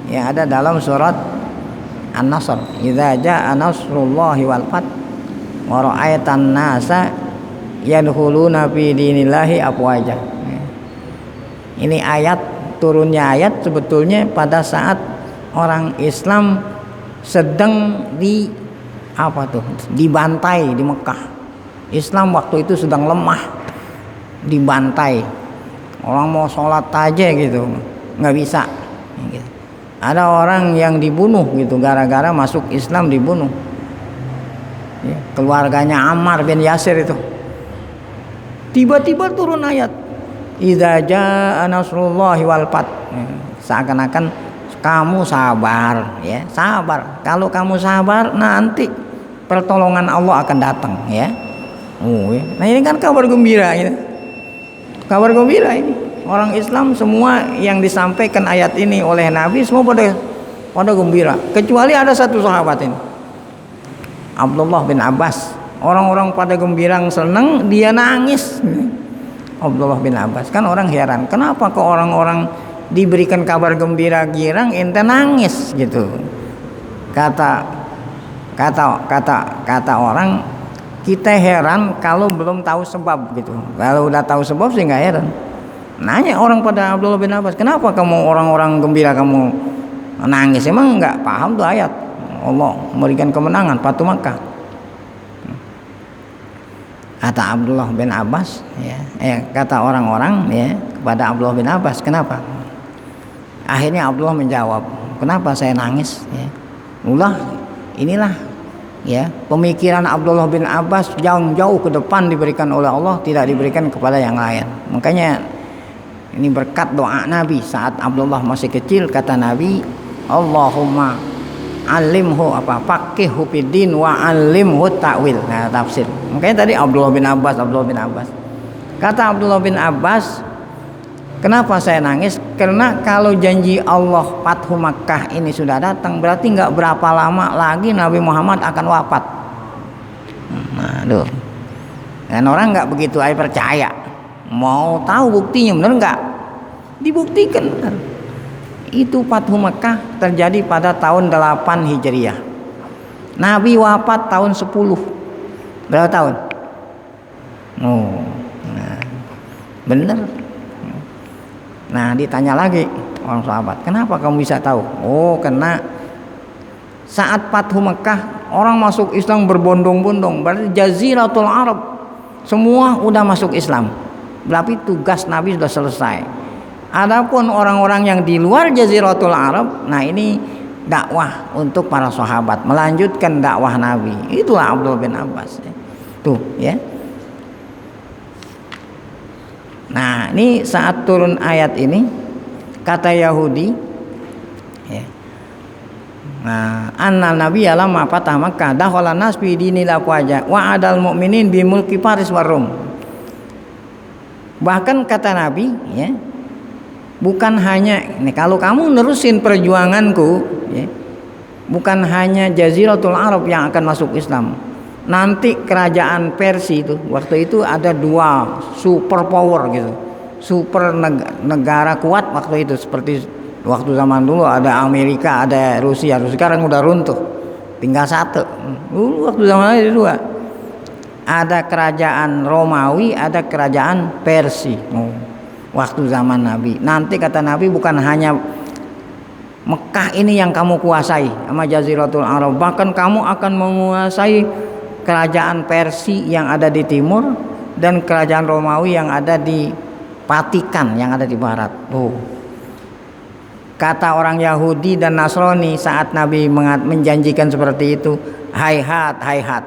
yang ada dalam surat An-Nasr. Idza jaa nasrullahi wal fath wa ra'aitan nasa yadkhuluna fi dinillahi afwaja. Ini ayat, turunnya ayat sebetulnya pada saat orang Islam sedang dibantai di Mekah. Islam waktu itu sedang lemah, dibantai. Orang mau sholat aja gitu nggak bisa. Ada orang yang dibunuh gitu gara-gara masuk Islam dibunuh. Ya, keluarganya Ammar bin Yasir itu. Tiba-tiba turun ayat. Idza jaa nasrullahi wal fath. Seakan-akan kamu sabar ya, sabar. Kalau kamu sabar nanti pertolongan Allah akan datang ya. Oh ya. Nah ini kan kabar gembira ya. Kabar gembira ini. Orang Islam semua yang disampaikan ayat ini oleh Nabi semua pada gembira. Kecuali ada satu sahabat ini. Abdullah bin Abbas. Orang-orang pada gembira senang, dia nangis. Abdullah bin Abbas, kan orang heran, kenapa ke orang-orang diberikan kabar gembira girang ente nangis gitu. Kata orang, kita heran kalau belum tahu sebab gitu. Kalau udah tahu sebab sih nggak heran. Nanya orang pada Abdullah bin Abbas, kenapa kamu orang-orang gembira kamu nangis? Emang nggak paham tuh ayat Allah memberikan kemenangan Fatu Makkah. Kata Abdullah bin Abbas ya, kata orang-orang ya kepada Abdullah bin Abbas, kenapa? Akhirnya Abdullah menjawab, kenapa saya nangis ya? Inilah ya pemikiran Abdullah bin Abbas jauh ke depan diberikan oleh Allah, tidak diberikan kepada yang lain. Makanya ini berkat doa Nabi saat Abdullah masih kecil, kata Nabi, Allahumma alimhu faqihhu fiddin wa alimhu ta'wil. Nah tafsir. Makanya tadi Abdullah bin Abbas. Kata Abdullah bin Abbas, kenapa saya nangis? Karena kalau janji Allah Fathu Makkah ini sudah datang, berarti nggak berapa lama lagi Nabi Muhammad akan wafat. Nah, aduh. Dan orang nggak begitu percaya. Mau tahu buktinya benar nggak? Dibuktikan benar. Itu Fathu Makkah terjadi pada tahun 8 Hijriah. Nabi wafat tahun 10. Berapa tahun? Oh, nah, benar. Nah, ditanya lagi orang sahabat, kenapa kamu bisa tahu? Oh, karena saat Fathu Makkah orang masuk Islam berbondong-bondong. Berarti Jaziratul Arab semua udah masuk Islam. Berarti tugas Nabi sudah selesai. Adapun orang-orang yang di luar Jaziratul Arab, nah ini dakwah untuk para sahabat, melanjutkan dakwah Nabi. Itulah Abdullah bin Abbas. Tuh ya. Nah, ini saat turun ayat ini kata Yahudi ya. Nah, anna nabiyya lamma fatah Makkah dakhala nas fi dinil afwaja wa adal mu'minin bi mulki Faris war Rum. Bahkan kata Nabi ya, bukan hanya ini, kalau kamu nerusin perjuanganku ya, bukan hanya Jaziratul Arab yang akan masuk Islam. Nanti kerajaan Persia itu waktu itu ada 2 super power gitu. super negara kuat waktu itu, seperti waktu zaman dulu ada Amerika, ada Rusia. Sekarang udah runtuh, tinggal satu. Dulu waktu zaman itu dua, ada kerajaan Romawi, ada kerajaan Persia. Waktu zaman Nabi. Nanti kata Nabi, bukan hanya Mekah ini yang kamu kuasai sama Jaziratul Arab, bahkan kamu akan menguasai kerajaan Persia yang ada di timur dan kerajaan Romawi yang ada di Vatikan yang ada di barat. Kata orang Yahudi dan Nasrani saat Nabi menjanjikan seperti itu, hayhat, hayhat.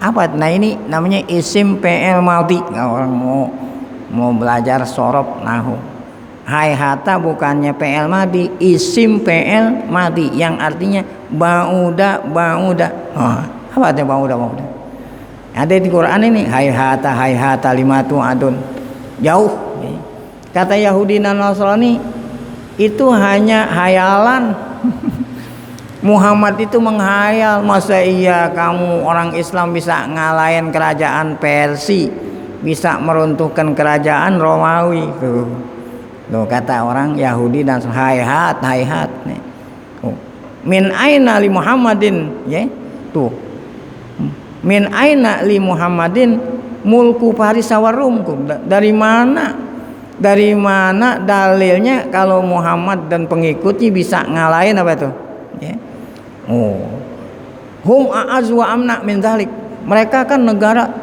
Apa? Nah ini namanya isim fi'il madhi. Orang mau belajar sorof nahu. Hayhata bukannya fi'il madhi, isim fi'il madhi yang artinya ba'uda. Apa artinya ba'uda? Ada di Quran ini, hayhata limatu adun, jauh. Kata Yahudi dan Nasrani itu hanya hayalan. Muhammad itu menghayal, masa iya kamu orang Islam bisa ngalahin kerajaan Persia, bisa meruntuhkan kerajaan Romawi. Tuh kata orang Yahudi dan hayhat. Min aina li Muhammadin, ya. Tuh. Min aina li Muhammadin mulku Faris wa Rum. Dari mana? Dari mana dalilnya kalau Muhammad dan pengikutnya bisa ngalahin apa itu? Ya. Hum a'az wa amna min dzalik. Mereka kan negara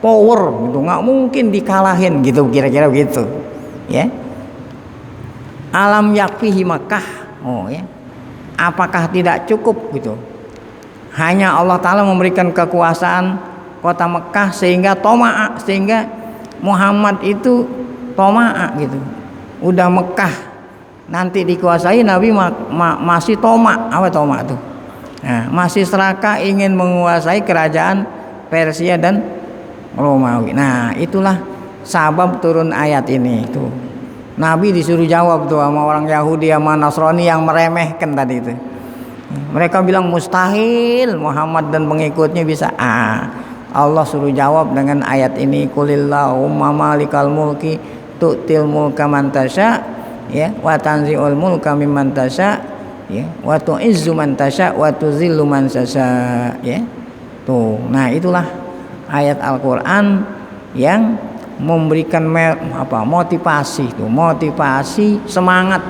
power gitu, nggak mungkin dikalahin gitu, kira-kira begitu. Ya. Alam yakfihi Makkah. Ya. Apakah tidak cukup gitu? Hanya Allah Ta'ala memberikan kekuasaan kota Mekah sehingga toma'a, sehingga Muhammad itu toma'a gitu. Udah Mekah nanti dikuasai, Nabi masih toma. Apa toma tuh? Nah, masih serakah ingin menguasai kerajaan Persia dan Romawi. Nah, itulah sabab turun ayat ini tuh. Nabi disuruh jawab tuh sama orang Yahudi sama Nasrani yang meremehkan tadi itu. Mereka bilang mustahil Muhammad dan pengikutnya bisa. Allah suruh jawab dengan ayat ini, qulillahumma malikal mulki tu'til mulka man tasya, ya, wa tanzi'ul mulka mimman tasya, ya, wa tu'izzu man tasya wa tuzillu man tasya, ya. Tuh. Nah, itulah ayat Al-Qur'an yang memberikan motivasi tuh, motivasi semangat,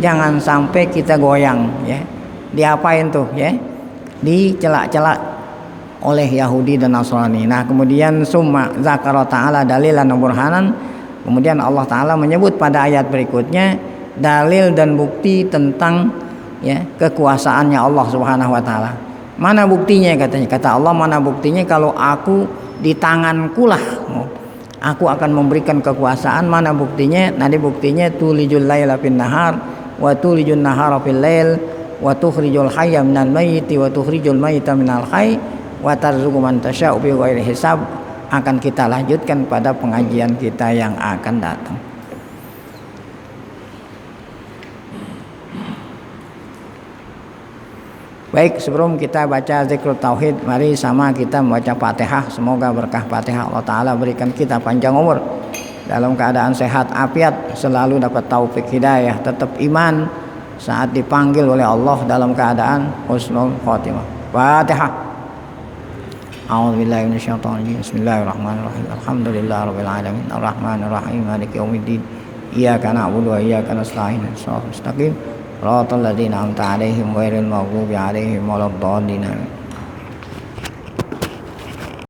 jangan sampai kita goyang, ya. Diapain tuh, ya? Dicelak-celak oleh Yahudi dan Nasrani. Nah, kemudian summa zakara ta'ala dalilan wa burhanan, kemudian Allah Ta'ala menyebut pada ayat berikutnya dalil dan bukti tentang, ya, kekuasaannya Allah Subhanahu wa taala. Mana buktinya katanya? Kata Allah, mana buktinya kalau aku di tanganku lah aku akan memberikan kekuasaan. Mana buktinya? Nanti buktinya tulijul laila fin nahar wa tulijun nahara fil lail wa tukhrijul hayya minal mayyiti wa tukhrijul mayyita minal hayy wa tarzuqu man tasya'u bi ghairi hisab. Akan kita lanjutkan pada pengajian kita yang akan datang. Baik, sebelum kita baca zikrul tauhid, mari sama kita membaca Fatihah. Semoga berkah Fatihah Allah Ta'ala berikan kita panjang umur, dalam keadaan sehat afiat, selalu dapat taufik hidayah, tetap iman saat dipanggil oleh Allah dalam keadaan husnul khotimah. Fatihah. A'udzubillahi minasyaitonir rajim. Bismillahirrahmanirrahim. Alhamdulillahirabbil alamin. Arrahmanir rahim. Maliki yaumiddin. Iyyaka na'budu wa iyyaka nasta'in. Shiratal mustaqim. Shiratal ladzina an'amta 'alaihim ghairil maghdubi 'alaihim waladdallin.